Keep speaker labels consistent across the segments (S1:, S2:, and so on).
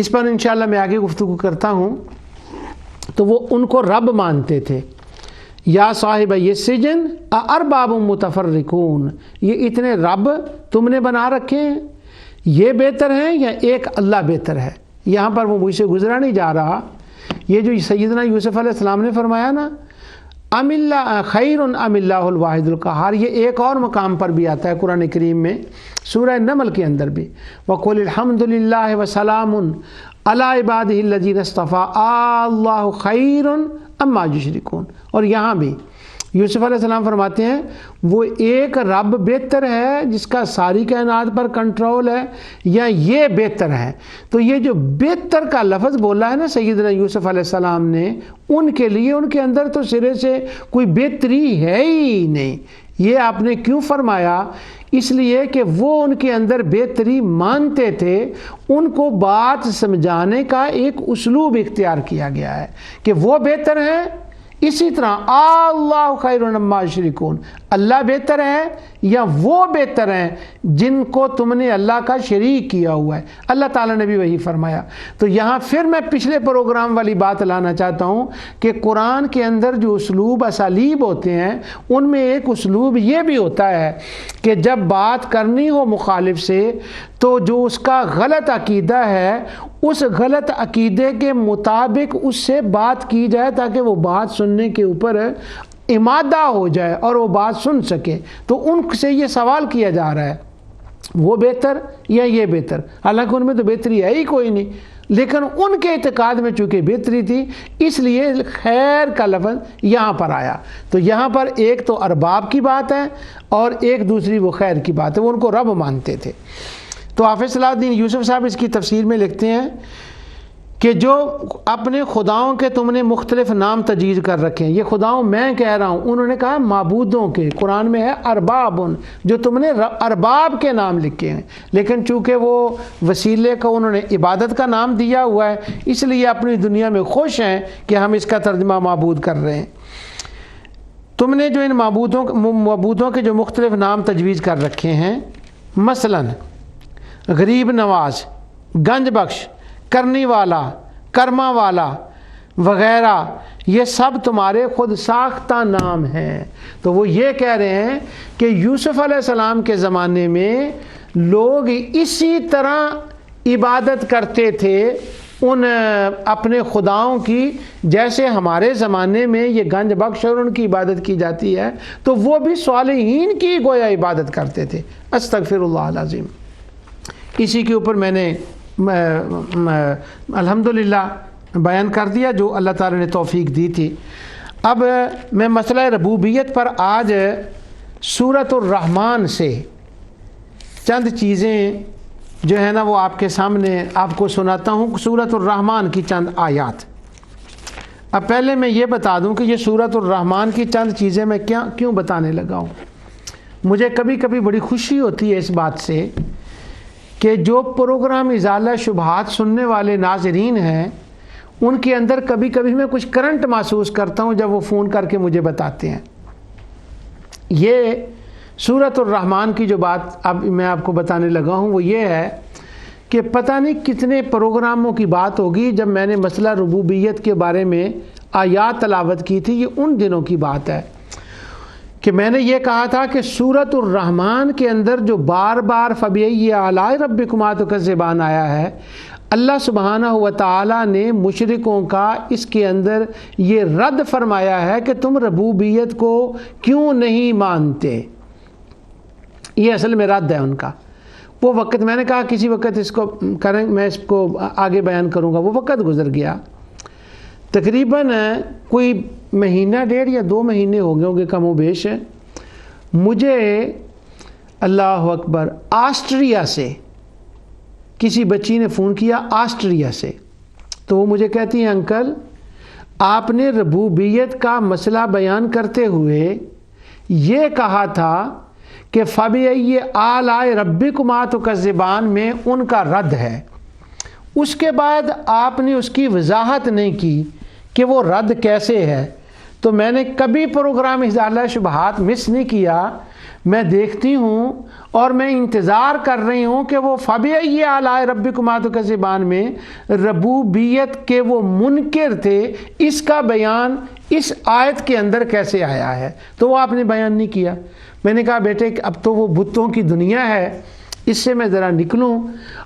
S1: اس پر انشاءاللہ میں آگے گفتگو کرتا ہوں. تو وہ ان کو رب مانتے تھے. یا صاحب یہ سجن ارباب متفرقون، یہ اتنے رب تم نے بنا رکھے ہیں، یہ بہتر ہیں یا ایک اللہ بہتر ہے؟ یہاں پر وہ مجھ سے گزرا نہیں جا رہا. یہ جو سیدنا یوسف علیہ السلام نے فرمایا نا ام اللہ خیر ام اللہ الواحد القہار، یہ ایک اور مقام پر بھی آتا ہے قرآن کریم میں، سورہ نمل کے اندر بھی. وَقُلِ الْحَمْدُ لِلَّهِ وَسَلَامٌ عَلَىٰ عِبَادِهِ الَّذِينَ اصْطَفَىٰ اللَّهُ خَيْرٌ أَمَّا يُشْرِكُونَ. اور یہاں بھی یوسف علیہ السلام فرماتے ہیں وہ ایک رب بہتر ہے جس کا ساری کائنات پر کنٹرول ہے، یا یہ بہتر ہے؟ تو یہ جو بہتر کا لفظ بولا ہے نا سیدنا یوسف علیہ السلام نے، ان کے لیے ان کے اندر تو سرے سے کوئی بہتری ہے ہی نہیں. یہ آپ نے کیوں فرمایا؟ اس لیے کہ وہ ان کے اندر بہتری مانتے تھے. ان کو بات سمجھانے کا ایک اسلوب اختیار کیا گیا ہے کہ وہ بہتر ہیں. اسی طرح اللہ خیر مما یشرکون، اللہ بہتر ہے یا وہ بہتر ہیں جن کو تم نے اللہ کا شریک کیا ہوا ہے؟ اللہ تعالیٰ نے بھی وہی فرمایا. تو یہاں پھر میں پچھلے پروگرام والی بات لانا چاہتا ہوں کہ قرآن کے اندر جو اسلوب اسالیب ہوتے ہیں ان میں ایک اسلوب یہ بھی ہوتا ہے کہ جب بات کرنی ہو مخالف سے تو جو اس کا غلط عقیدہ ہے اس غلط عقیدے کے مطابق اس سے بات کی جائے تاکہ وہ بات سننے کے اوپر امادہ ہو جائے اور وہ بات سن سکے. تو ان سے یہ سوال کیا جا رہا ہے وہ بہتر یا یہ بہتر؟ حالانکہ ان میں تو بہتری ہے ہی کوئی نہیں، لیکن ان کے اعتقاد میں چونکہ بہتری تھی اس لیے خیر کا لفظ یہاں پر آیا. تو یہاں پر ایک تو ارباب کی بات ہے اور ایک دوسری وہ خیر کی بات ہے، وہ ان کو رب مانتے تھے. تو حافظ صلاح الدین یوسف صاحب اس کی تفسیر میں لکھتے ہیں کہ جو اپنے خداؤں کے تم نے مختلف نام تجویز کر رکھے ہیں، یہ خداؤں میں کہہ رہا ہوں، انہوں نے کہا معبودوں کے، قرآن میں ہے اربابن، جو تم نے ارباب کے نام لکھے ہیں، لیکن چونکہ وہ وسیلے کو انہوں نے عبادت کا نام دیا ہوا ہے اس لیے اپنی دنیا میں خوش ہیں کہ ہم اس کا ترجمہ معبود کر رہے ہیں. تم نے جو ان معبودوں کے جو مختلف نام تجویز کر رکھے ہیں، مثلاً غریب نواز، گنج بخش، کرنی والا، کرما والا وغیرہ، یہ سب تمہارے خود ساختہ نام ہیں. تو وہ یہ کہہ رہے ہیں کہ یوسف علیہ السلام کے زمانے میں لوگ اسی طرح عبادت کرتے تھے ان اپنے خداؤں کی جیسے ہمارے زمانے میں یہ گنج بخش اور ان کی عبادت کی جاتی ہے. تو وہ بھی صالحین کی گویا عبادت کرتے تھے. استغفر اللہ العظیم. اسی کے اوپر میں نے الحمدللہ بیان کر دیا جو اللہ تعالی نے توفیق دی تھی. اب میں مسئلہ ربوبیت پر آج سورۃ الرحمن سے چند چیزیں جو ہے نا وہ آپ کے سامنے آپ کو سناتا ہوں. سورۃ الرحمن کی چند آیات. اب پہلے میں یہ بتا دوں کہ یہ سورۃ الرحمن کی چند چیزیں میں کیوں بتانے لگا ہوں. مجھے کبھی کبھی بڑی خوشی ہوتی ہے اس بات سے کہ جو پروگرام ازالہ شبہات سننے والے ناظرین ہیں ان کے اندر کبھی کبھی میں کچھ کرنٹ محسوس کرتا ہوں جب وہ فون کر کے مجھے بتاتے ہیں. یہ سورۃ الرحمن کی جو بات اب میں آپ کو بتانے لگا ہوں وہ یہ ہے کہ پتہ نہیں کتنے پروگراموں کی بات ہوگی جب میں نے مسئلہ ربوبیت کے بارے میں آیات تلاوت کی تھی. یہ ان دنوں کی بات ہے کہ میں نے یہ کہا تھا کہ سورۃ الرحمن کے اندر جو بار بار فَبِأَيِّ آلَاءِ رَبِّكُمَا تُكَذِّبَانِ آیا ہے، اللہ سبحانہ و تعالیٰ نے مشرکوں کا اس کے اندر یہ رد فرمایا ہے کہ تم ربوبیت کو کیوں نہیں مانتے. یہ اصل میں رد ہے ان کا. وہ وقت میں نے کہا کسی وقت اس کو کریں، میں اس کو آگے بیان کروں گا. وہ وقت گزر گیا. تقریباً کوئی مہینہ ڈیڑھ یا 2 مہینے ہو گئے ہوں گے کم و بیش. مجھے اللہ اکبر آسٹریا سے کسی بچی نے فون کیا، آسٹریا سے. تو وہ مجھے کہتی ہیں انکل آپ نے ربوبیت کا مسئلہ بیان کرتے ہوئے یہ کہا تھا کہ فَبِأَيِّ آلَاءِ رَبِّكُمَا تُكَذِّبَانِ میں ان کا رد ہے. اس کے بعد آپ نے اس کی وضاحت نہیں کی کہ وہ رد کیسے ہے. تو میں نے کبھی پروگرام ازالہ شبہات مس نہیں کیا. میں دیکھتی ہوں اور میں انتظار کر رہی ہوں کہ وہ فَبِأَيِّ آلَاءِ رَبِّكُمَا تُكَذِّبَانِ میں ربوبیت کے وہ منکر تھے، اس کا بیان اس آیت کے اندر کیسے آیا ہے؟ تو وہ آپ نے بیان نہیں کیا۔ میں نے کہا بیٹے اب تو وہ بتوں کی دنیا ہے، اس سے میں ذرا نکلوں،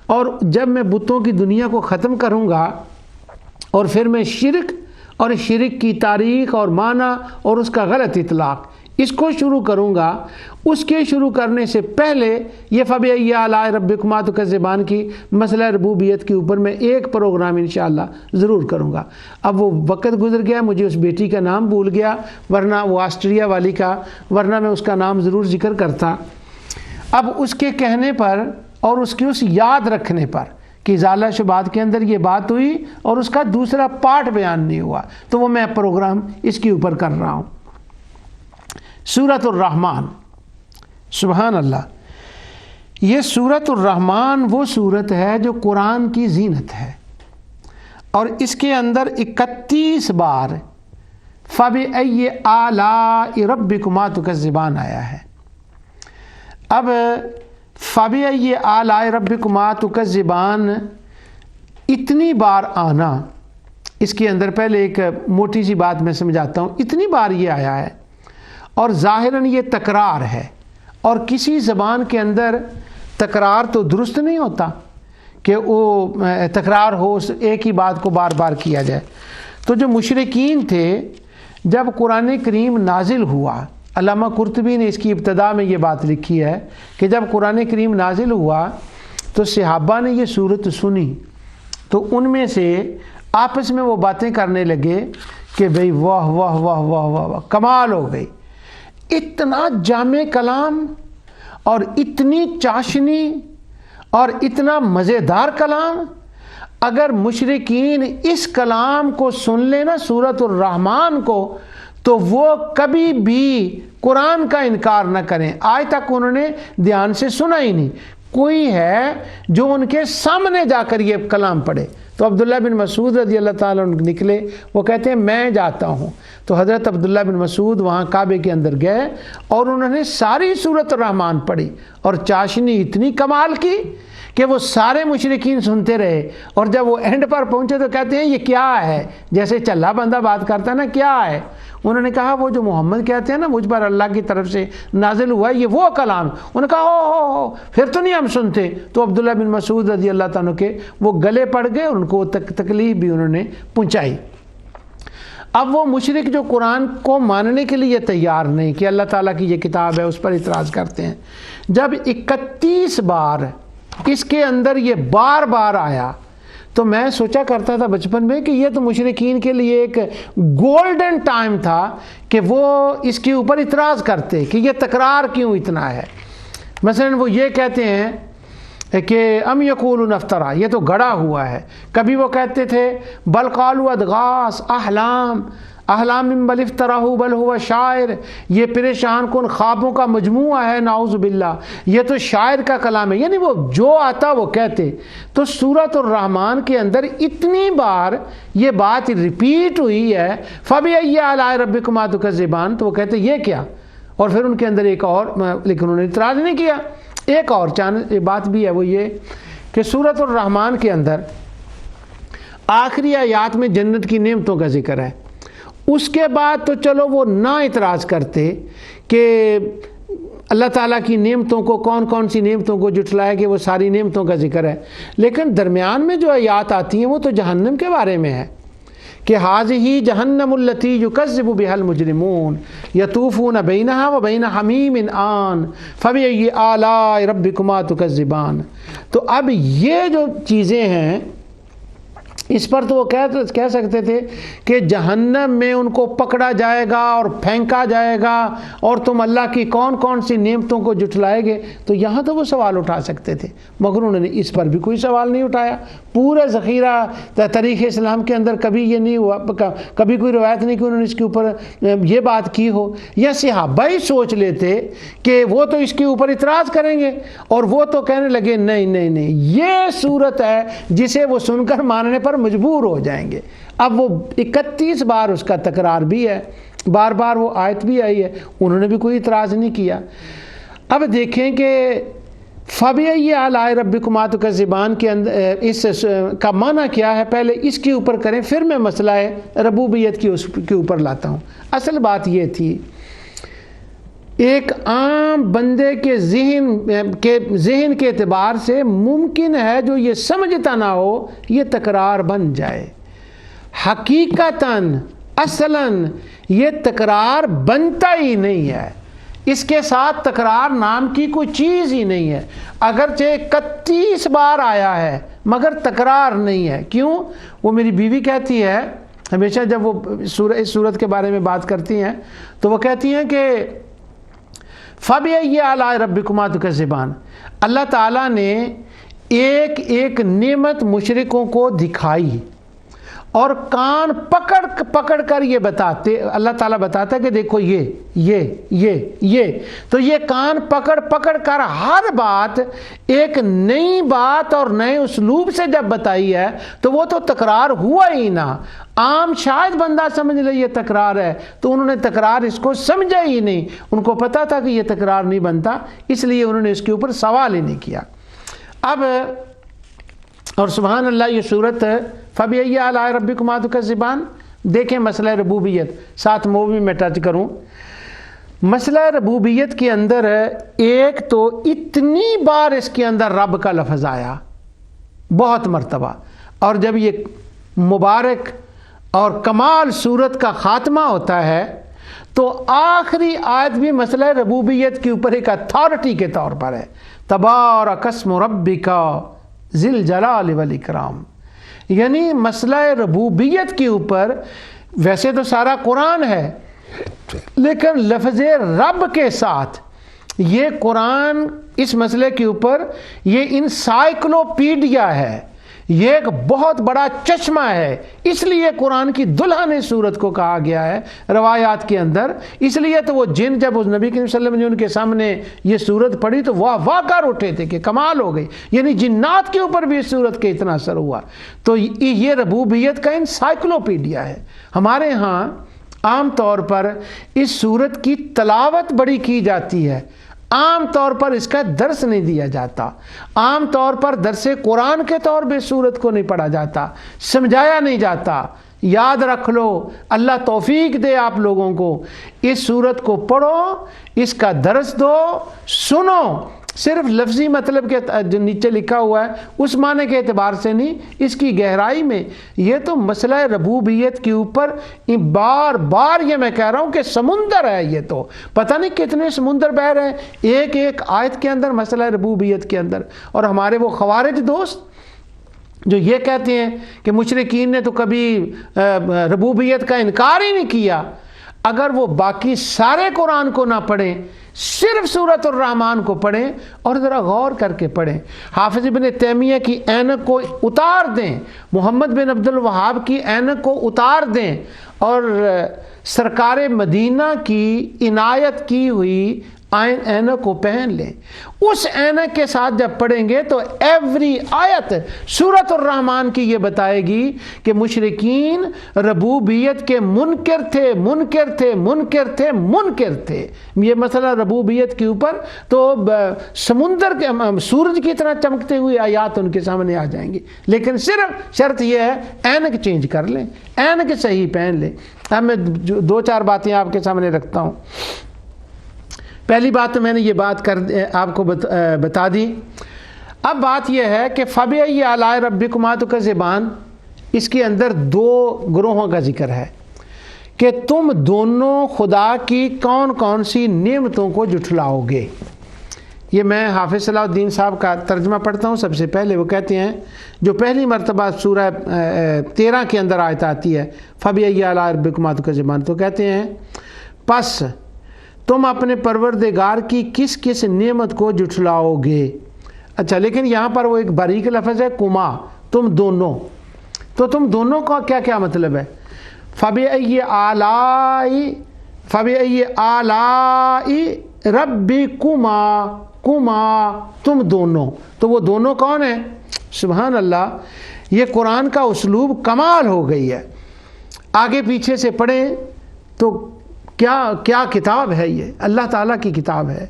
S1: اور جب میں بتوں کی دنیا کو ختم کروں گا اور پھر میں شرک اور شرک کی تاریخ اور معنی اور اس کا غلط اطلاق اس کو شروع کروں گا، اس کے شروع کرنے سے پہلے یہ فَبِأَيِّ آلَاءِ رَبِّكُمَا تُكَذِّبَانِ کی مسئلہ ربوبیت کے اوپر میں ایک پروگرام انشاءاللہ ضرور کروں گا۔ اب وہ وقت گزر گیا، مجھے اس بیٹی کا نام بھول گیا، ورنہ وہ آسٹریا والی کا، ورنہ میں اس کا نام ضرور ذکر کرتا۔ اب اس کے کہنے پر اور اس کی اس یاد رکھنے پر کہ ازالہ شبہات کے اندر یہ بات ہوئی اور اس کا دوسرا پارٹ بیان نہیں ہوا، تو وہ میں پروگرام اس کے اوپر کر رہا ہوں۔ سورۃ الرحمن، سبحان اللہ، یہ سورۃ الرحمن وہ سورت ہے جو قرآن کی زینت ہے، اور اس کے اندر 31 بار فَبِأَيِّ آلَاءِ رَبِّكُمَا تُكَذِّبَانِ آیا ہے۔ اب فَبِأَيِّ آلَاءِ رَبِّكُمَا تُكَذِّبَانِ اتنی بار آنا، اس کے اندر پہلے ایک موٹی سی بات میں سمجھاتا ہوں، اتنی بار یہ آیا ہے اور ظاہراً یہ تکرار ہے، اور کسی زبان کے اندر تکرار تو درست نہیں ہوتا کہ وہ تکرار ہو، ایک ہی بات کو بار بار کیا جائے۔ تو جو مشرکین تھے جب قرآن کریم نازل ہوا، علامہ قرطبی نے اس کی ابتدا میں یہ بات لکھی ہے کہ جب قرآن کریم نازل ہوا تو صحابہ نے یہ صورت سنی تو ان میں سے آپس میں وہ باتیں کرنے لگے کہ بھئی واہ واہ واہ واہ واہ واہ، کمال ہو گئی، اتنا جامع کلام اور اتنی چاشنی اور اتنا مزیدار کلام، اگر مشرکین اس کلام کو سن لینا سورۃ الرحمن کو تو وہ کبھی بھی قرآن کا انکار نہ کریں۔ آج تک انہوں نے دھیان سے سنا ہی نہیں، کوئی ہے جو ان کے سامنے جا کر یہ کلام پڑھے۔ تو عبداللہ بن مسعود رضی اللہ تعالیٰ عنہ نکلے، وہ کہتے ہیں میں جاتا ہوں۔ تو حضرت عبداللہ بن مسعود وہاں کعبے کے اندر گئے اور انہوں نے ساری سورۃ الرحمن پڑھی، اور چاشنی اتنی کمال کی کہ وہ سارے مشرکین سنتے رہے، اور جب وہ اینڈ پر پہنچے تو کہتے ہیں یہ کیا ہے، جیسے چلہ بندہ بات کرتا ہے نا، کیا ہے؟ انہوں نے کہا وہ جو محمد کہتے ہیں نا مجھ پر اللہ کی طرف سے نازل ہوا ہے، یہ وہ کلام۔ انہوں نے کہا او پھر تو نہیں ہم سنتے۔ تو عبداللہ بن مسعود رضی اللہ تعالیٰ کے وہ گلے پڑ گئے، ان کو تکلیف بھی انہوں نے پہنچائی۔ اب وہ مشرک جو قرآن کو ماننے کے لیے تیار نہیں کہ اللہ تعالیٰ کی یہ کتاب ہے، اس پر اعتراض کرتے ہیں، جب 31 بار اس کے اندر یہ بار بار آیا تو میں سوچا کرتا تھا بچپن میں کہ یہ تو مشرکین کے لیے ایک گولڈن ٹائم تھا کہ وہ اس کے اوپر اعتراض کرتے کہ یہ تکرار کیوں اتنا ہے۔ مثلا وہ یہ کہتے ہیں کہ ام یقولون افترا، یہ تو گڑا ہوا ہے۔ کبھی وہ کہتے تھے بل قالوا ادغاث احلام بل افتراہ بل ہوا شاعر، یہ پریشان کن خوابوں کا مجموعہ ہے، نعوذ باللہ، یہ تو شاعر کا کلام ہے، یعنی وہ جو آتا وہ کہتے۔ تو سورۃ الرحمن کے اندر اتنی بار یہ بات ریپیٹ ہوئی ہے فَبِأَيِّ آلَاءِ رَبِّكُمَا تُكَذِّبَانِ، تو وہ کہتے یہ کیا؟ اور پھر ان کے اندر ایک اور، لیکن انہوں نے اعتراض نہیں کیا، ایک اور بات بھی ہے، وہ یہ کہ سورۃ الرحمن کے اندر آخری آیات میں جنت کی نعمتوں کا ذکر ہے۔ اس کے بعد تو چلو وہ نہ اعتراض کرتے کہ اللہ تعالیٰ کی نعمتوں کو، کون کون سی نعمتوں کو جھٹلایا کہ وہ ساری نعمتوں کا ذکر ہے، لیکن درمیان میں جو آیات آتی ہیں وہ تو جہنم کے بارے میں ہے کہ حاذہ جہنم التی یکذب بہا المجرمون یطوفون بینہا و بین حمیم آن فبأی آلاء ربکما تکذبان۔ تو اب یہ جو چیزیں ہیں اس پر تو وہ کہہ سکتے تھے کہ جہنم میں ان کو پکڑا جائے گا اور پھینکا جائے گا اور تم اللہ کی کون کون سی نعمتوں کو جھٹلائے گے، تو یہاں تو وہ سوال اٹھا سکتے تھے، مگر انہوں نے اس پر بھی کوئی سوال نہیں اٹھایا۔ پورا ذخیرہ تاریخ اسلام کے اندر کبھی یہ نہیں ہوا، کبھی کوئی روایت نہیں کہ انہوں نے اس کے اوپر یہ بات کی ہو، یا صحابہ ہی سوچ لیتے کہ وہ تو اس کے اوپر اعتراض کریں گے، اور وہ تو کہنے لگے نہیں نہیں نہیں، یہ صورت ہے جسے وہ سن کر ماننے پر مجبور ہو جائیں گے۔ اب وہ 31 بار اس کا تکرار بھی ہے، بار بار وہ آیت بھی آئی ہے، انہوں نے بھی کوئی اعتراض نہیں کیا۔ اب دیکھیں کہ فَبِأَيِّ آلَاءِ رَبِّكُمَا تُكَذِّبَانِ کے اندر اس کا معنی کیا ہے، پہلے اس کے اوپر کریں، پھر میں مسئلہ ربوبیت کے اوپر لاتا ہوں۔ اصل بات یہ تھی، ایک عام بندے کے ذہن کے اعتبار سے ممکن ہے جو یہ سمجھتا نہ ہو یہ تکرار بن جائے۔ حقیقتاً اصلاً یہ تکرار بنتا ہی نہیں ہے، اس کے ساتھ تکرار نام کی کوئی چیز ہی نہیں ہے، اگرچہ 31 بار آیا ہے مگر تکرار نہیں ہے۔ کیوں؟ وہ میری بیوی کہتی ہے ہمیشہ جب وہ اس صورت کے بارے میں بات کرتی ہیں تو وہ کہتی ہیں کہ فَبِأَيِّ آلَاءِ رَبِّكُمَا تُكَذِّبَانِ، اللہ تعالیٰ نے ایک ایک نعمت مشرکوں کو دکھائی اور کان پکڑ کر یہ بتاتے، اللہ تعالیٰ بتاتا ہے کہ دیکھو یہ تو یہ کان پکڑ کر ہر بات ایک نئی بات اور نئے اسلوب سے جب بتائی ہے تو وہ تو تکرار ہوا ہی نہ۔ عام شاید بندہ سمجھ لے یہ تکرار ہے، تو انہوں نے تکرار اس کو سمجھا ہی نہیں، ان کو پتا تھا کہ یہ تکرار نہیں بنتا، اس لیے انہوں نے اس کے اوپر سوال ہی نہیں کیا۔ اب اور سبحان اللہ یہ صورت فَبِأَيِّ آلَاءِ رَبِّكُمَا تُكَذِّبَانِ، دیکھیں مسئلہ ربوبیت، ساتھ موضوع میں ٹچ کروں۔ مسئلہ ربوبیت کے اندر ایک تو اتنی بار اس کے اندر رب کا لفظ آیا، بہت مرتبہ، اور جب یہ مبارک اور کمال صورت کا خاتمہ ہوتا ہے تو آخری آیت بھی مسئلہ ربوبیت کے اوپر ایک اتھارٹی کے طور پر ہے، تبارک اسم ربک ذی الجلال والاکرام، یعنی مسئلہ ربوبیت کے اوپر ویسے تو سارا قرآن ہے لیکن لفظ رب کے ساتھ یہ قرآن اس مسئلے کے اوپر یہ انسائکلوپیڈیا ہے، یہ ایک بہت بڑا چشمہ ہے، اس لیے قرآن کی دلہن صورت کو کہا گیا ہے روایات کے اندر۔ اس لیے تو وہ جن جب اس نبی کریم صلی اللہ علیہ وسلم نے ان کے سامنے یہ صورت پڑھی تو واہ کر اٹھے تھے کہ کمال ہو گئی، یعنی جنات کے اوپر بھی اس صورت کے اتنا اثر ہوا۔ تو یہ ربوبیت کا انسائکلوپیڈیا ہے۔ ہمارے ہاں عام طور پر اس صورت کی تلاوت بڑی کی جاتی ہے، عام طور پر اس کا درس نہیں دیا جاتا، عام طور پر درس قرآن کے طور پہ صورت کو نہیں پڑھا جاتا، سمجھایا نہیں جاتا۔ یاد رکھ لو، اللہ توفیق دے آپ لوگوں کو، اس صورت کو پڑھو، اس کا درس دو، سنو، صرف لفظی مطلب کے جو نیچے لکھا ہوا ہے اس معنی کے اعتبار سے نہیں، اس کی گہرائی میں یہ تو مسئلہ ربوبیت کے اوپر بار بار یہ میں کہہ رہا ہوں کہ سمندر ہے، یہ تو پتہ نہیں کتنے سمندر بہ رہے ہیں ایک ایک آیت کے اندر مسئلہ ربوبیت کے اندر۔ اور ہمارے وہ خوارج دوست جو یہ کہتے ہیں کہ مشرکین نے تو کبھی ربوبیت کا انکار ہی نہیں کیا، اگر وہ باقی سارے قرآن کو نہ پڑھیں، صرف سورۃ الرحمن کو پڑھیں اور ذرا غور کر کے پڑھیں، حافظ ابن تیمیہ کی اینک کو اتار دیں، محمد بن عبد الوہاب کی اینک کو اتار دیں اور سرکار مدینہ کی عنایت کی ہوئی اینک کو پہن لیں، اس اینک کے ساتھ جب پڑھیں گے تو ایوری آیت سورۃ الرحمن کی یہ بتائے گی کہ مشرکین ربوبیت کے منکر تھے۔ یہ مسئلہ ربوبیت کے اوپر تو سمندر کے سورج کی طرح چمکتے ہوئے آیات ان کے سامنے آ جائیں گی، لیکن صرف شرط یہ ہے اینک چینج کر لیں، اینک صحیح پہن لیں۔ اب میں دو چار باتیں آپ کے سامنے رکھتا ہوں۔ پہلی بات تو میں نے یہ بات آپ کو بتا دی۔ اب بات یہ ہے کہ فَبِأَيِّ آلَاءِ رَبِّكُمَا تُكَذِّبَانِ، اس کے اندر دو گروہوں کا ذکر ہے کہ تم دونوں خدا کی کون کون سی نعمتوں کو جھٹلاؤ گے۔ یہ میں حافظ صلاح الدین صاحب کا ترجمہ پڑھتا ہوں۔ سب سے پہلے وہ کہتے ہیں، جو پہلی مرتبہ سورہ 13 کے اندر آیت آتی ہے فَبِأَيِّ آلَاءِ رَبِّكُمَا تُكَذِّبَانِ، تو کہتے ہیں پس تم اپنے پروردگار کی کس کس نعمت کو جھٹلاؤ گے۔ اچھا، لیکن یہاں پر وہ ایک باریک لفظ ہے کما، تم دونوں، تو تم دونوں کا کیا کیا مطلب ہے؟ فَبِأَيِّ آلَاءِ رَبِّكُمَا، کما تم دونوں، تو وہ دونوں کون ہیں؟ سبحان اللہ، یہ قرآن کا اسلوب کمال ہو گئی ہے۔ آگے پیچھے سے پڑھیں تو کیا کتاب ہے، یہ اللہ تعالیٰ کی کتاب ہے۔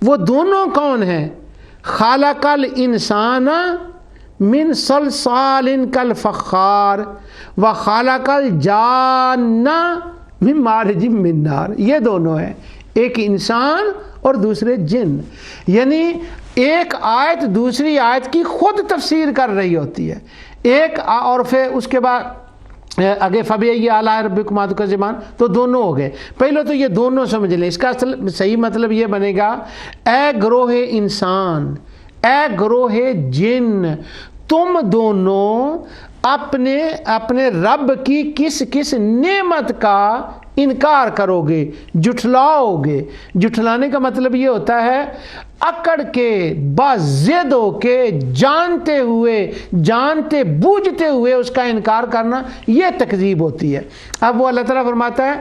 S1: وہ دونوں کون ہیں؟ خالق الانسان من صلصال کالفخار و خالق الجان من مارج من نار. یہ دونوں ہیں، ایک انسان اور دوسرے جن. یعنی ایک آیت دوسری آیت کی خود تفسیر کر رہی ہوتی ہے. ایک اور پھر اس کے بعد آگے فَبِأَيِّ آلَاءِ رَبِّكُمَا تُكَذِّبَانِ، تو دونوں ہو گئے. پہلے تو یہ دونوں سمجھ لیں. اس کا صحیح مطلب یہ بنے گا، اے گروہ انسان، اے گروہ جن، تم دونوں اپنے رب کی کس کس نعمت کا انکار کرو گے، جھٹلاؤ گے. جھٹلانے کا مطلب یہ ہوتا ہے اکڑ کے، باضد ہو کے، جانتے ہوئے، جانتے بوجھتے ہوئے اس کا انکار کرنا، یہ تکذیب ہوتی ہے. اب وہ اللہ تعالیٰ فرماتا ہے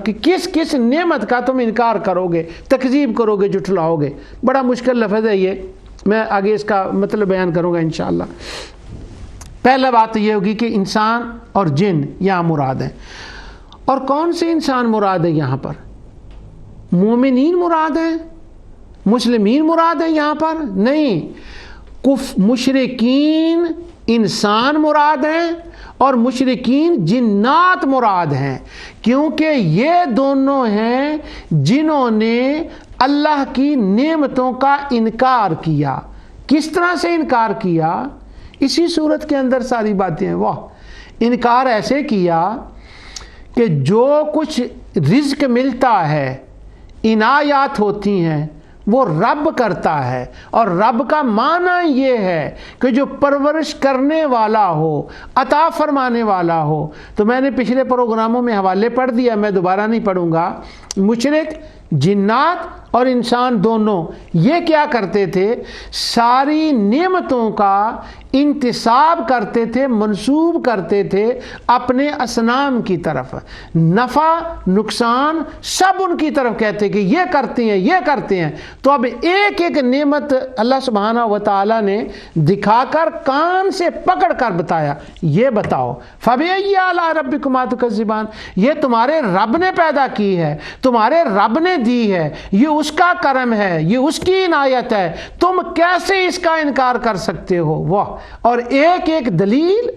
S1: کہ کس کس نعمت کا تم انکار کرو گے، تکذیب کرو گے، جھٹلاؤ گے. بڑا مشکل لفظ ہے یہ، میں آگے اس کا مطلب بیان کروں گا انشاءاللہ. پہلا بات یہ ہوگی کہ انسان اور جن یہاں مراد ہیں. اور کون سے انسان مراد ہے یہاں پر؟ مومنین مراد ہیں، مسلمین مراد ہیں یہاں پر؟ نہیں، مشرکین انسان مراد ہیں اور مشرکین جنات مراد ہیں، کیونکہ یہ دونوں ہیں جنہوں نے اللہ کی نعمتوں کا انکار کیا. کس طرح سے انکار کیا؟ اسی صورت کے اندر ساری باتیں ہیں. واہ، انکار ایسے کیا کہ جو کچھ رزق ملتا ہے، عنایات ہوتی ہیں، وہ رب کرتا ہے. اور رب کا معنی یہ ہے کہ جو پرورش کرنے والا ہو، عطا فرمانے والا ہو. تو میں نے پچھلے پروگراموں میں حوالے پڑھ دیا، میں دوبارہ نہیں پڑھوں گا. مشرک، جنات اور انسان دونوں یہ کیا کرتے تھے؟ ساری نعمتوں کا انتساب کرتے تھے، منسوب کرتے تھے اپنے اصنام کی طرف. نفع نقصان سب ان کی طرف کہتے کہ یہ کرتے ہیں، یہ کرتے ہیں. تو اب ایک ایک نعمت اللہ سبحانہ و تعالیٰ نے دکھا کر کان سے پکڑ کر بتایا. یہ بتاؤ فَبِأَيِّ آلَاءِ رَبِّكُمَا تُكَذِّبَانِ، یہ تمہارے رب نے پیدا کی ہے، تمہارے رب نے دی ہے، یہ اس کا کرم ہے، یہ اس کی عنایت ہے، تم کیسے اس کا انکار کر سکتے ہو؟ واہ. اور ایک ایک دلیل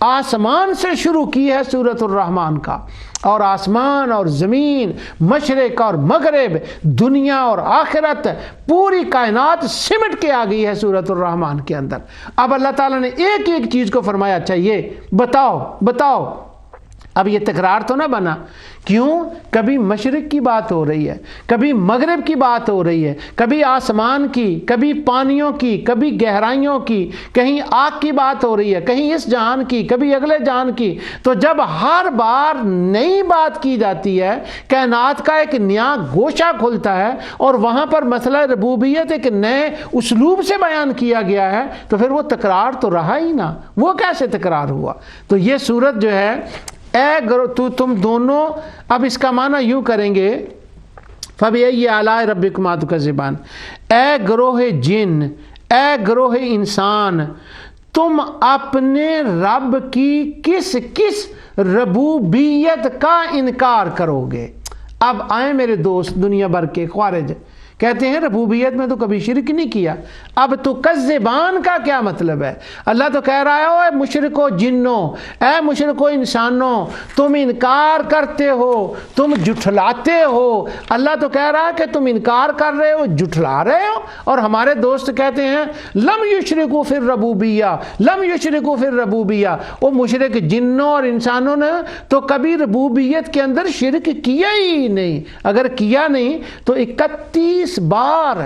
S1: آسمان سے شروع کی ہے سورۃ الرحمن کا. اور آسمان اور زمین، مشرق اور مغرب، دنیا اور آخرت، پوری کائنات سمٹ کے آ گئی ہے سورۃ الرحمن کے اندر. اب اللہ تعالیٰ نے ایک ایک چیز کو فرمایا، اچھا یہ بتاؤ. اب یہ تکرار تو نہ بنا. کیوں؟ کبھی مشرق کی بات ہو رہی ہے، کبھی مغرب کی بات ہو رہی ہے، کبھی آسمان کی، کبھی پانیوں کی، کبھی گہرائیوں کی، کہیں آگ کی بات ہو رہی ہے، کہیں اس جہان کی، کبھی اگلے جہان کی. تو جب ہر بار نئی بات کی جاتی ہے، کائنات کا ایک نیا گوشہ کھلتا ہے اور وہاں پر مسئلہ ربوبیت ایک نئے اسلوب سے بیان کیا گیا ہے، تو پھر وہ تکرار تو رہا ہی نہ. وہ کیسے تکرار ہوا؟ تو یہ صورت جو ہے، تم دونوں، اب اس کا معنی یوں کریں گے فَبِأَيِّ آلَاءِ رَبِّكُمَا تُكَذِّبَانِ، اے گروہ جن، اے گروہ انسان، تم اپنے رب کی کس کس ربوبیت کا انکار کرو گے؟ اب آئیں میرے دوست دنیا بھر کے خوارج، کہتے ہیں ربوبیت میں تو کبھی شرک نہیں کیا. اب تو کذبان کا کیا مطلب ہے؟ اللہ تو کہہ رہا ہے اے مشرکو جنوں، اے مشرکو انسانوں، تم انکار کرتے ہو، تم جھٹلاتے ہو. اللہ تو کہہ رہا ہے کہ تم انکار کر رہے ہو، جھٹلا رہے ہو. اور ہمارے دوست کہتے ہیں لم یشرکوا فی الربوبیہ، لم یشرکوا فی الربوبیہ. وہ مشرک جنوں اور انسانوں نے تو کبھی ربوبیت کے اندر شرک کیا ہی نہیں. اگر کیا نہیں تو 31 بار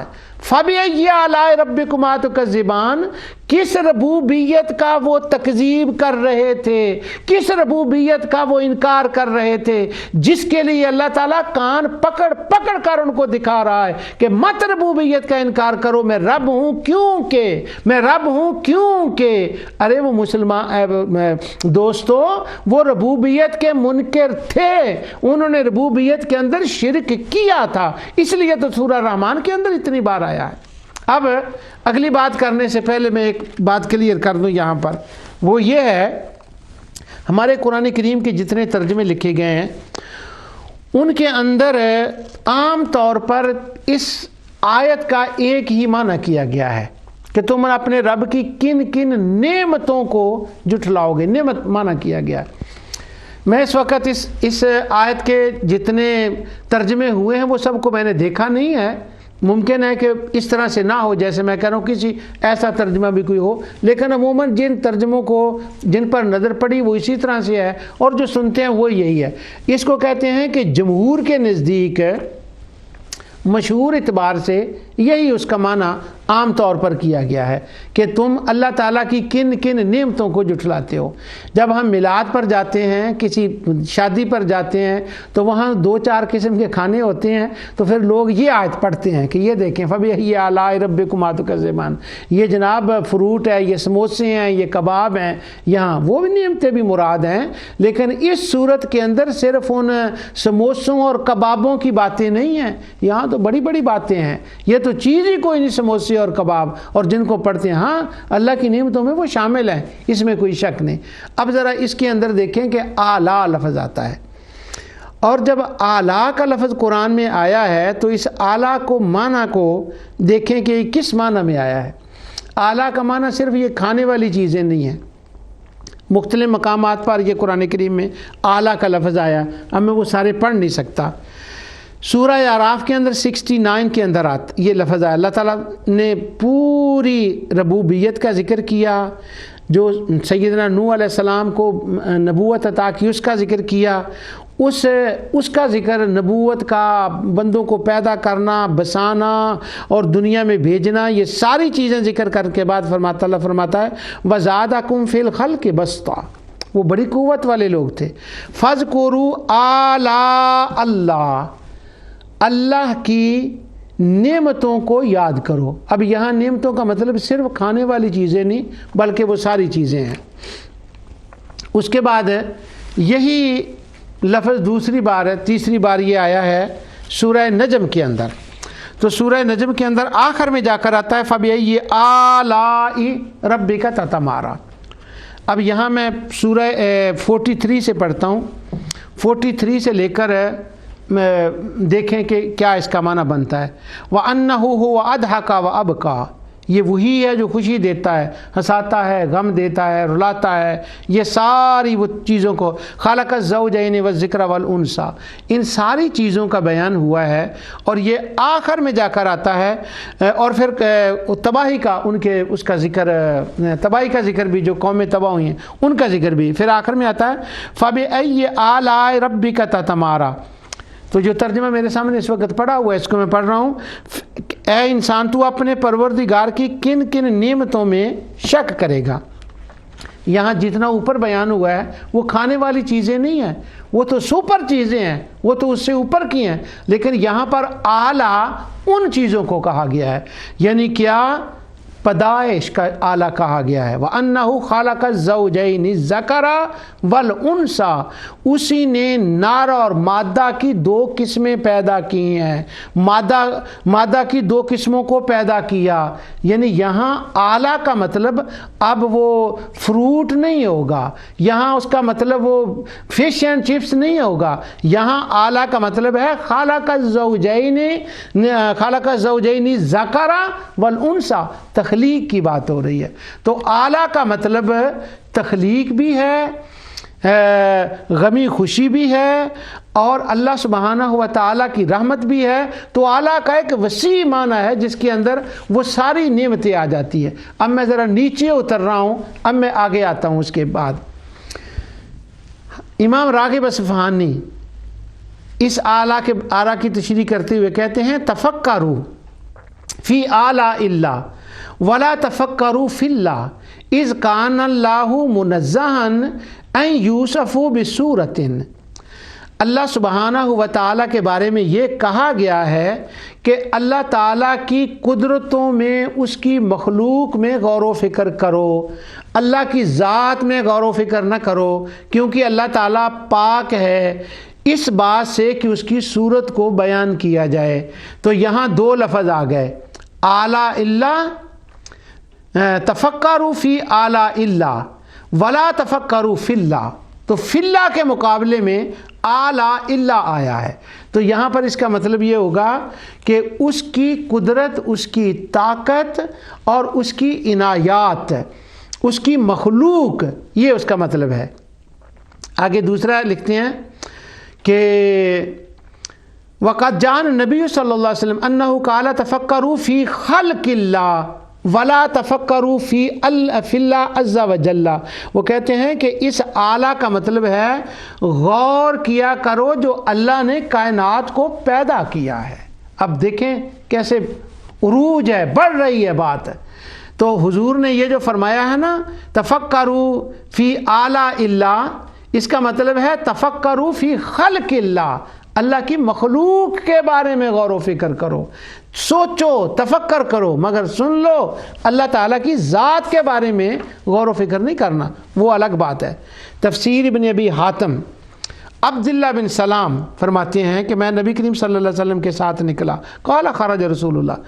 S1: فَبِأَيِّ آلَاءِ رَبِّكُمَا تُكَذِّبَانِ، کس ربوبیت کا وہ تکذیب کر رہے تھے، کس ربوبیت کا وہ انکار کر رہے تھے، جس کے لیے اللہ تعالیٰ کان پکڑ پکڑ کر ان کو دکھا رہا ہے کہ مت ربوبیت کا انکار کرو، میں رب ہوں کیونکہ، میں رب ہوں کیونکہ. ارے وہ مسلمان دوستو، وہ ربوبیت کے منکر تھے، انہوں نے ربوبیت کے اندر شرک کیا تھا، اس لیے تو سورہ رحمان کے اندر اتنی بار آیا ہے. اب اگلی بات کرنے سے پہلے میں ایک بات کلیئر کر دوں یہاں پر، وہ یہ ہے ہمارے قرآن کریم کے جتنے ترجمے لکھے گئے ہیں ان کے اندر عام طور پر اس آیت کا ایک ہی معنی کیا گیا ہے کہ تم اپنے رب کی کن کن نعمتوں کو جھٹلاؤ گے. نعمت معنی کیا گیا ہے. میں اس وقت اس آیت کے جتنے ترجمے ہوئے ہیں وہ سب کو میں نے دیکھا نہیں ہے. ممکن ہے کہ اس طرح سے نہ ہو جیسے میں کہہ رہا ہوں کسی ایسا ترجمہ بھی کوئی ہو، لیکن عموماً جن ترجموں کو جن پر نظر پڑی وہ اسی طرح سے ہے، اور جو سنتے ہیں وہ یہی ہے. اس کو کہتے ہیں کہ جمہور کے نزدیک مشہور اعتبار سے یہی اس کا معنی عام طور پر کیا گیا ہے کہ تم اللہ تعالیٰ کی کن کن نعمتوں کو جھٹلاتے ہو. جب ہم میلاد پر جاتے ہیں، کسی شادی پر جاتے ہیں، تو وہاں 2-4 قسم کے کھانے ہوتے ہیں، تو پھر لوگ یہ آیت پڑھتے ہیں کہ یہ دیکھیں فَبِأَيِّ آلَاءِ رَبِّكُمَا تُكَذِّبَانِ، یہ جناب فروٹ ہے، یہ سموسے ہیں، یہ کباب ہیں. یہاں وہ بھی نعمتیں بھی مراد ہیں، لیکن اس صورت کے اندر صرف ان سموسوں اور کبابوں کی باتیں نہیں ہیں. یہاں تو بڑی بڑی باتیں ہیں. یہ تو چیز ہی کوئی نہیں سموسے اور کباب، اور جن کو پڑھتے ہیں ہاں اللہ کی نعمتوں میں وہ شامل ہیں، اس میں کوئی شک نہیں. اب ذرا اس کے اندر دیکھیں کہ آلا لفظ آتا ہے، اور جب آلا کا لفظ قرآن میں آیا ہے تو اس آلا کو معنی کو دیکھیں کہ یہ کس معنی میں آیا ہے. آلا کا معنی صرف یہ کھانے والی چیزیں نہیں ہیں. مختلف مقامات پر یہ قرآن کریم میں آلا کا لفظ آیا. اب میں وہ سارے پڑھ نہیں سکتا. سورہ اعراف کے اندر 69 کے اندر یہ لفظ آیا. اللہ تعالیٰ نے پوری ربوبیت کا ذکر کیا، جو سیدنا نوح علیہ السلام کو نبوت عطا کی اس کا ذکر کیا، اس کا ذکر نبوت کا، بندوں کو پیدا کرنا، بسانا اور دنیا میں بھیجنا، یہ ساری چیزیں ذکر کر کے بعد اللہ فرماتا ہے وَزَادَكُمْ فِي الْخَلْقِ بَسْطًا. وہ بڑی قوت والے لوگ تھے. فَاذْكُرُوا آلَاءَ اللَّهِ، اللہ کی نعمتوں کو یاد کرو. اب یہاں نعمتوں کا مطلب صرف کھانے والی چیزیں نہیں بلکہ وہ ساری چیزیں ہیں. اس کے بعد یہی لفظ دوسری بار ہے، تیسری بار یہ آیا ہے سورہ نجم کے اندر. تو سورہ نجم کے اندر آخر میں جا کر آتا ہے فَبِأَيِّ آلَاءِ رَبِّكَ تَتَمَارَىٰ. اب یہاں میں سورہ 43 سے پڑھتا ہوں. 43 سے لے کر دیکھیں کہ کیا اس کا معنی بنتا ہے. وَأَنَّهُ هُوَ أَضْحَكَ وَأَبْكَىٰ، یہ وہی ہے جو خوشی دیتا ہے، ہنساتا ہے، غم دیتا ہے، رلاتا ہے. یہ ساری وہ چیزوں کو خَلَقَ الزَّوْجَيْنِ وَالذِّكْرَ وَالْأُنثَىٰ، ان ساری چیزوں کا بیان ہوا ہے. اور یہ آخر میں جا کر آتا ہے اور پھر تباہی کا، ان کے اس کا ذکر، تباہی کا ذکر بھی، جو قومیں تباہ ہوئی ہیں ان کا ذکر بھی پھر آخر میں آتا ہے فَبِأَيِّ آلَاءِ رَبِّكَ تَتَمَارَىٰ. تو جو ترجمہ میرے سامنے اس وقت پڑھا ہوا ہے اس کو میں پڑھ رہا ہوں. اے انسان تو اپنے پروردگار کی کن کن نعمتوں میں شک کرے گا. یہاں جتنا اوپر بیان ہوا ہے وہ کھانے والی چیزیں نہیں ہیں، وہ تو سپر چیزیں ہیں، وہ تو اس سے اوپر کی ہیں. لیکن یہاں پر اعلیٰ ان چیزوں کو کہا گیا ہے، یعنی کیا؟ پیدائش کا اعلیٰ کہا گیا ہے. وَأَنَّهُ خَلَقَ الزَّوْجَيْنِ الذَّكَرَ وَالْأُنثَىٰ، اسی نے نر اور مادہ کی 2 قسمیں پیدا کی ہیں. مادہ کی 2 قسموں کو پیدا کیا. یعنی یہاں اعلیٰ کا مطلب اب وہ فروٹ نہیں ہوگا، یہاں اس کا مطلب وہ فش اینڈ چپس نہیں ہوگا. یہاں اعلیٰ کا مطلب ہے خَلَقَ الزَّوْجَيْنِ الذَّكَرَ وَالْأُنثَىٰ، تخلیق کی بات ہو رہی ہے. تو اعلیٰ کا مطلب تخلیق بھی ہے، غمی خوشی بھی ہے، اور اللہ سبحانہ و تعالیٰ کی رحمت بھی ہے. تو اعلیٰ کا ایک وسیع معنی ہے جس کے اندر وہ ساری نعمتیں آ جاتی ہیں. اب میں ذرا نیچے اتر رہا ہوں، اب میں آگے آتا ہوں. اس کے بعد امام راغب اصفہانی اس اعلیٰ کی تشریح کرتے ہوئے کہتے ہیں تفکروا فی آلاء اللہ ولا تفکروا فی اللہ اذ کان اللہ منزہا ان یوصفوا بصورت. اللہ سبحانہ و تعالیٰ کے بارے میں یہ کہا گیا ہے کہ اللہ تعالیٰ کی قدرتوں میں، اس کی مخلوق میں غور و فکر کرو، اللہ کی ذات میں غور و فکر نہ کرو، کیونکہ اللہ تعالیٰ پاک ہے اس بات سے کہ اس کی صورت کو بیان کیا جائے. تو یہاں 2 لفظ آ گئے، آلاء اللہ، تفکروا فی آلاء اللہ ولا تفکروا فی اللہ. تو فِلّا کے مقابلے میں اعلیٰ الا آیا ہے. تو یہاں پر اس کا مطلب یہ ہوگا کہ اس کی قدرت، اس کی طاقت اور اس کی عنایات، اس کی مخلوق، یہ اس کا مطلب ہے. آگے دوسرا لکھتے ہیں کہ وقد جان نبی صلی اللہ علیہ وسلم انہ قال تفکروا فی خلق اللہ ولا تفکروا فی اللہ عز وجل. وہ کہتے ہیں کہ اس اعلیٰ کا مطلب ہے غور کیا کرو جو اللہ نے کائنات کو پیدا کیا ہے. اب دیکھیں کیسے عروج ہے، بڑھ رہی ہے بات. تو حضور نے یہ جو فرمایا ہے نا تفکروا فی اعلیٰ اللہ، اس کا مطلب ہے تفکروا فی خلق اللہ، اللہ کی مخلوق کے بارے میں غور و فکر کرو، سوچو، تفکر کرو، مگر سن لو اللہ تعالیٰ کی ذات کے بارے میں غور و فکر نہیں کرنا، وہ الگ بات ہے. تفسیر ابن ابی حاتم عبداللہ بن سلام فرماتے ہیں کہ میں نبی کریم صلی اللہ علیہ وسلم کے ساتھ نکلا. قال خرج رسول اللہ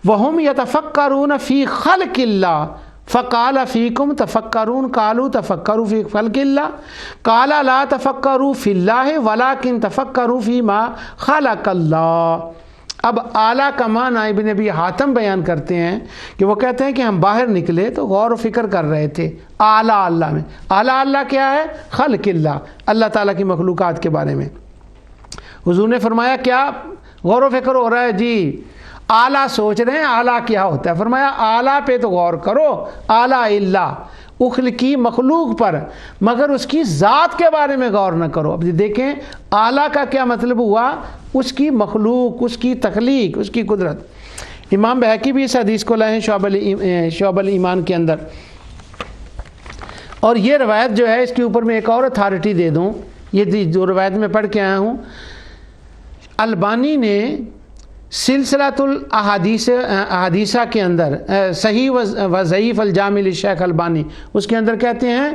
S1: وهم يتفکرون فی خلق اللہ فقال فیکم تفکرون قالوا تفکروا فی خلق اللہ قال لا تفکروا فی اللہ ولکن تفکروا فی ما خلق اللہ. اب اعلیٰ کا معنی ابن ابی حاتم بیان کرتے ہیں کہ وہ کہتے ہیں کہ ہم باہر نکلے تو غور و فکر کر رہے تھے اعلیٰ اللہ میں. اعلیٰ اللہ کیا ہے؟ خلق اللہ، اللہ تعالیٰ کی مخلوقات کے بارے میں. حضور نے فرمایا کیا غور و فکر ہو رہا ہے؟ جی اعلیٰ سوچ رہے ہیں اعلیٰ کیا ہوتا ہے. فرمایا اعلیٰ پہ تو غور کرو، اعلیٰ اللہ، اخلقی مخلوق پر، مگر اس کی ذات کے بارے میں غور نہ کرو. اب دیکھیں اعلیٰ کا کیا مطلب ہوا؟ اس کی مخلوق، اس کی تخلیق، اس کی قدرت. امام بہقی بھی اس حدیث کو لائے ہیں شعب الایمان کے اندر. اور یہ روایت جو ہے اس کے اوپر میں ایک اور اتھارٹی دے دوں، یہ جو روایت میں پڑھ کے آیا ہوں، البانی نے سلسلۃ الاحادیثہ کے اندر صحیح و ضعیف الجامع للشیخ البانی، اس کے اندر کہتے ہیں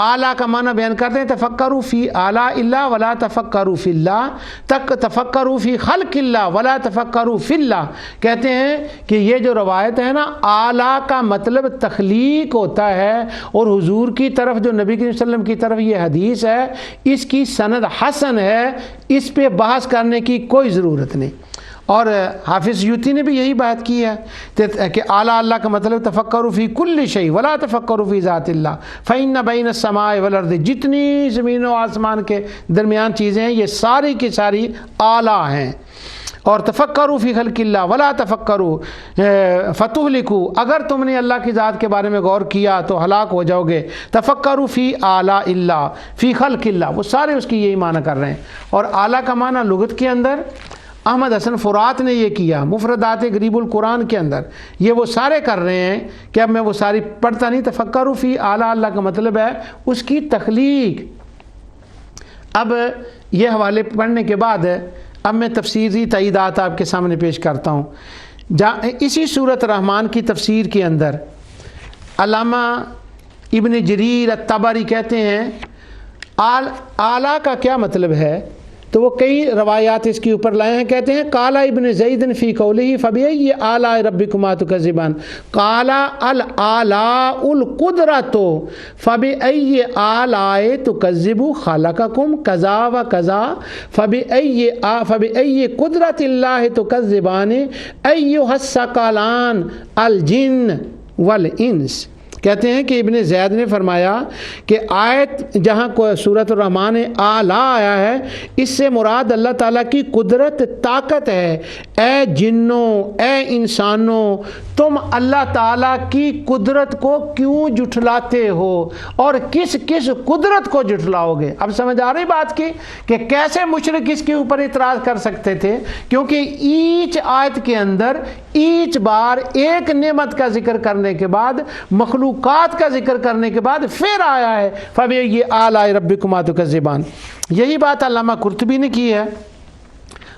S1: اعلیٰ کا معنی بیان کرتے ہیں تفکروا فی اعلیٰ اللہ ولا تفکروا فی اللہ، تک تفکروا فی خلق اللہ ولا تفکروا فی اللہ. کہتے ہیں کہ یہ جو روایت ہے نا، اعلیٰ کا مطلب تخلیق ہوتا ہے، اور حضور کی طرف جو نبی کریم صلی اللہ علیہ وسلم کی طرف یہ حدیث ہے اس کی سند حسن ہے، اس پہ بحث کرنے کی کوئی ضرورت نہیں. اور حافظ سیوطی نے بھی یہی بات کی ہے کہ اعلیٰ اللہ کا مطلب تفکروا فی کل شیء ولا تفکروا فی ذات اللہ فإن بین السماء والارض، جتنی زمین و آسمان کے درمیان چیزیں ہیں یہ ساری کی ساری اعلیٰ ہیں. اور تفکروا فی خلق اللہ ولا تفکروا فتہلکوا، اگر تم نے اللہ کی ذات کے بارے میں غور کیا تو ہلاک ہو جاؤ گے. تفکروا فی اعلیٰ اللہ فی خلق اللہ، وہ سارے اس کی یہی معنی کر رہے ہیں. اور اعلیٰ کا معنی لغت کے اندر احمد حسن فرات نے یہ کیا مفردات غریب القرآن کے اندر، یہ وہ سارے کر رہے ہیں کہ اب میں وہ ساری پڑھتا نہیں. تفکروا فی اعلیٰ اللہ کا مطلب ہے اس کی تخلیق. اب یہ حوالے پڑھنے کے بعد اب میں تفسیری تائیدات آپ کے سامنے پیش کرتا ہوں. اسی سورۃ الرحمن کی تفسیر کے اندر علامہ ابن جریر الطبری کہتے ہیں اعلیٰ کا کیا مطلب ہے، تو وہ کئی روایات اس کے اوپر لائے ہیں. کہتے ہیں قال ابن زید فی قولہ فبأی آلاء ربکما تکذبان، قال الاعلاء القدرۃ فبأی آلاء تکذب خلقکم کذا و کذا فبأی قدرۃ اللہ تکذبان ایھا الثقلان الجن والانس. کہتے ہیں کہ ابن زید نے فرمایا کہ آیت جہاں کو سورۃ الرحمن اعلیٰ آیا ہے، اس سے مراد اللہ تعالیٰ کی قدرت، طاقت ہے. اے جنوں، اے انسانوں، تم اللہ تعالیٰ کی قدرت کو کیوں جھٹلاتے ہو اور کس کس قدرت کو جھٹلاؤ گے؟ اب سمجھ آ رہی بات کی کہ کیسے مشرک اس کے اوپر اعتراض کر سکتے تھے، کیونکہ ایچ آیت کے اندر ایچ بار ایک نعمت کا ذکر کرنے کے بعد، مخلوقات کا ذکر کرنے کے بعد پھر آیا ہے فبأی آلاء ربکما تکذبان. یہی بات علامہ قرطبی نے کی ہے،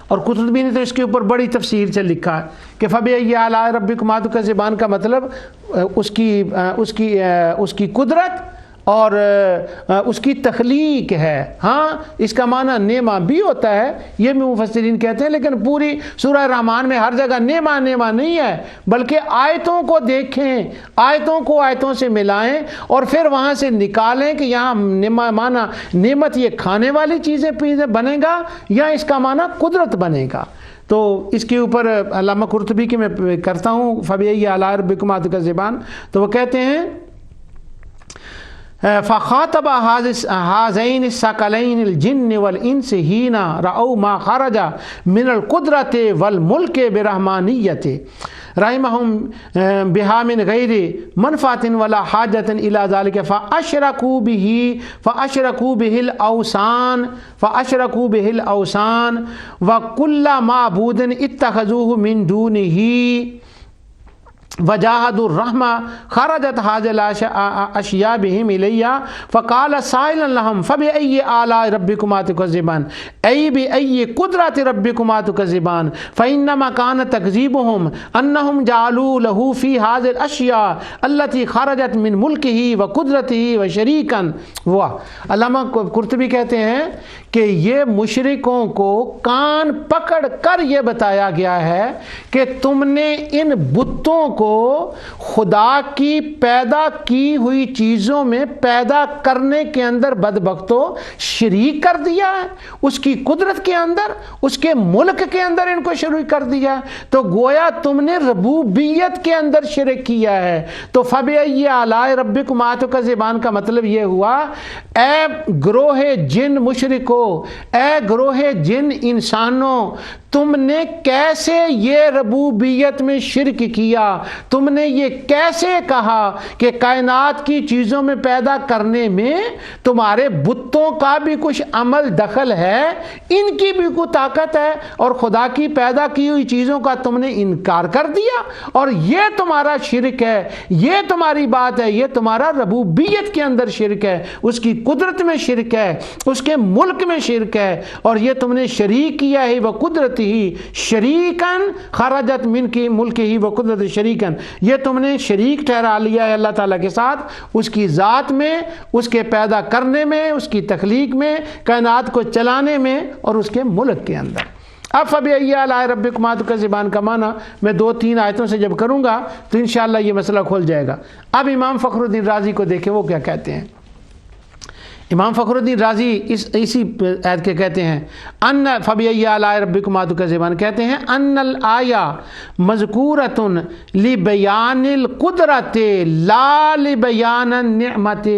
S1: اور قرطبی نے تو اس کے اوپر بڑی تفسیر سے لکھا ہے کہ فبأی آلاء ربکما تکذبان کا مطلب اس کی قدرت اور اس کی تخلیق ہے. ہاں اس کا معنی نعمہ بھی ہوتا ہے، یہ بھی مفسرین کہتے ہیں، لیکن پوری سورہ رحمان میں ہر جگہ نعمہ نہیں ہے، بلکہ آیتوں کو دیکھیں، آیتوں کو آیتوں سے ملائیں اور پھر وہاں سے نکالیں کہ یہاں معنی نعمت یہ کھانے والی چیزیں بنے گا یا اس کا معنی قدرت بنے گا. تو اس کے اوپر علامہ قرطبی کی میں کرتا ہوں فَبِأَيِّ آلَاءِ رَبِّكُمَا تُكَذِّبَانِ، تو وہ کہتے ہیں فخاطب هذين الثقلين الجن والانس حين راوا ما خرج من القدرة والملك برحمانيته رحمهم بها من غير منفعة ولا حاجة إلى ذلك فأشركوا به الأوثان وكل معبود اتخذوه من دونه وجاہد الرحمہ خرجت حاضل اشیاء بہم الیہ فقال سائلا لهم فبأي آلاء ربكما تكذبان أي بأي قدرة ربكما تكذبان فإنما كان تكذيبهم أنهم جعلوا له في هذه الأشياء التي خرجت من ملكه وقدرته وشريكا. واہ، علامہ قرطبی کہتے ہیں کہ یہ مشرکوں کو کان پکڑ کر یہ بتایا گیا ہے کہ تم نے ان بتوں کو خدا کی پیدا کی ہوئی چیزوں میں پیدا کرنے کے اندر بدبختوں شریک کر دیا ہے، اس کی قدرت کے اندر، اس کے ملک کے اندر ان کو شریک کر دیا ہے. تو گویا تم نے ربوبیت کے اندر شرک کیا ہے. تو فَبِأَيِّ آلَاءِ رَبِّكُمَا تُكَذِّبَانِ کا مطلب یہ ہوا، اے گروہ جن مشرکو، اے گروہ جن انسانوں، تم نے کیسے یہ ربوبیت میں شرک کیا، تم نے یہ کیسے کہا کہ کائنات کی چیزوں میں پیدا کرنے میں تمہارے بتوں کا بھی کچھ عمل دخل ہے، ان کی بھی کوئی طاقت ہے، اور خدا کی پیدا کی ہوئی چیزوں کا تم نے انکار کر دیا، اور یہ تمہارا شرک ہے، یہ تمہاری بات ہے، یہ تمہارا ربوبیت کے اندر شرک ہے، اس کی قدرت میں شرک ہے، اس کے ملک میں شرک ہے، اور یہ تم نے شریک کیا ہے وہ قدرت ہی شریکن خرجت من کی ملک ہی وہ قدرت شریکن، یہ تم نے شریک ٹھہرا لیا ہے اللہ تعالیٰ کے ساتھ، اس کی ذات میں، اس کے پیدا کرنے میں، اس کی تخلیق میں، کائنات کو چلانے میں، اور اس کے ملک کے اندر. اب فَبِأَيِّ آلَاءِ رَبِّكُمَا تُكَذِّبَانِ کا معنی میں 2-3 آیتوں سے جب کروں گا تو انشاءاللہ یہ مسئلہ کھل جائے گا. اب امام فخر الدین رازی کو دیکھیں وہ کیا کہتے ہیں. امام فخر الدین رازی اسی آیت کے کہتے ہیں ان فَبِأَيِّ آلَاءِ رَبِّكُمَا تُكَذِّبَانِ، کہتے ہیں ان الآیہ مذکورۃ لبیان القدرۃ لا لبیان النعمت.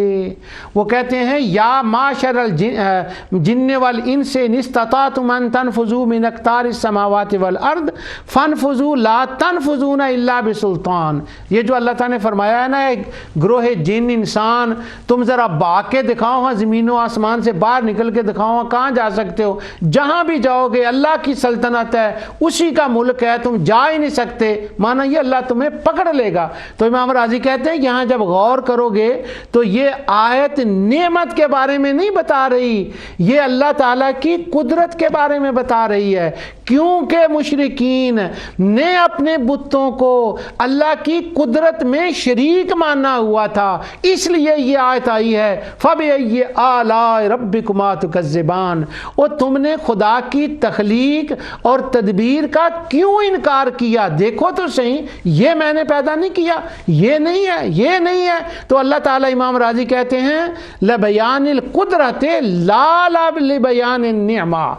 S1: وہ کہتے ہیں یا معشر الجن والانس ان استطعتم ان تنفذوا من اقطار السماوات والارض فانفذوا لا تنفذون الا بسلطان. یہ جو اللہ تعالیٰ نے فرمایا ہے نا، ایک گروہ جن انسان، تم ذرا بھاگ کے دکھاؤ ہاں، زمین و آسمان سے باہر نکل کے دکھاؤ کہاں جا سکتے ہو، جہاں بھی جاؤ گے اللہ کی سلطنت ہے، اسی کا ملک ہے، تم جا ہی نہیں سکتے، مانا یہ اللہ تمہیں پکڑ لے گا. تو امام راضی کہتے ہیں یہاں جب غور کرو گے تو یہ آیت نعمت کے بارے میں نہیں بتا رہی، یہ اللہ تعالیٰ کی قدرت کے بارے میں بتا رہی ہے، کیونکہ مشرکین نے اپنے بتوں کو اللہ کی قدرت میں شریک مانا ہوا تھا، اس لیے یہ آیت آئی ہے فَبِأَيِّ آلَاءِ رَبِّكُمَا تُكَذِّبَانِ. اور تم نے خدا کی تخلیق اور تدبیر کا کیوں انکار کیا؟ دیکھو تو صحیح، یہ میں نے پیدا نہیں کیا، یہ نہیں ہے، یہ نہیں ہے. تو اللہ تعالیٰ، امام راضی کہتے ہیں لَبَيَانِ الْقُدْرَةِ لَا لَبْيَانِ النِّعْمَةِ،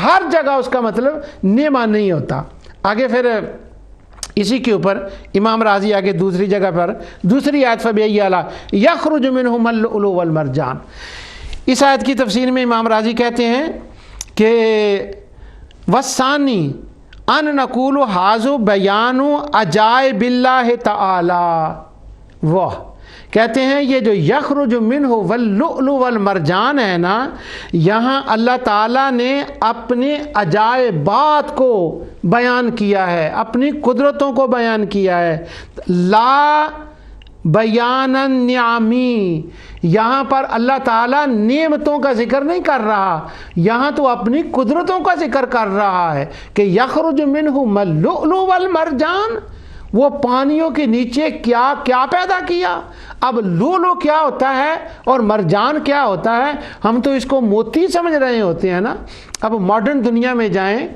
S1: ہر جگہ اس کا مطلب نعمہ نہیں ہوتا. آگے پھر اسی کے اوپر امام راضی آگے دوسری جگہ پر دوسری آیت فَبِأَيِّ آلَاءِ یخرج منہم اللؤلؤ والمرجان، اس آیت کی تفسیر میں امام راضی کہتے ہیں کہ وَالثَّانِي ان نقول ھذا بیان عجائب اللہ تعالی. واہ، کہتے ہیں یہ جو یخرج منہ واللؤلؤ والمرجان ہے نا، یہاں اللہ تعالیٰ نے اپنے عجائبات کو بیان کیا ہے، اپنی قدرتوں کو بیان کیا ہے. لا بیان النعمی، یہاں پر اللہ تعالیٰ نعمتوں کا ذکر نہیں کر رہا، یہاں تو اپنی قدرتوں کا ذکر کر رہا ہے کہ یخرج منہ اللؤلؤ والمرجان. وہ پانیوں کے نیچے کیا کیا پیدا کیا. اب لولو کیا ہوتا ہے اور مرجان کیا ہوتا ہے؟ ہم تو اس کو موتی سمجھ رہے ہوتے ہیں نا. اب ماڈرن دنیا میں جائیں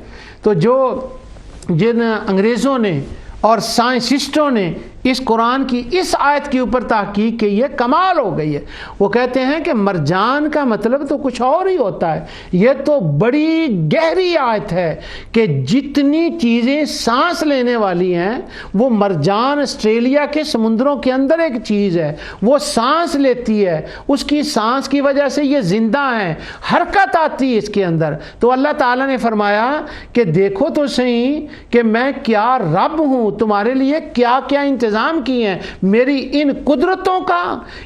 S1: تو جن انگریزوں نے اور سائنسسٹوں نے اس قرآن کی اس آیت کے اوپر تحقیق کی ہے، کمال ہو گئی ہے. وہ کہتے ہیں کہ مرجان کا مطلب تو کچھ اور ہی ہوتا ہے. یہ تو بڑی گہری آیت ہے کہ جتنی چیزیں سانس لینے والی ہیں وہ مرجان آسٹریلیا کے سمندروں کے اندر ایک چیز ہے، وہ سانس لیتی ہے، اس کی سانس کی وجہ سے یہ زندہ ہیں، حرکت آتی ہے اس کے اندر. تو اللہ تعالیٰ نے فرمایا کہ دیکھو تو صحیح کہ میں کیا رب ہوں، تمہارے لیے کیا کیا انتظام کیے ہیں، میری ان قدرتوں کا،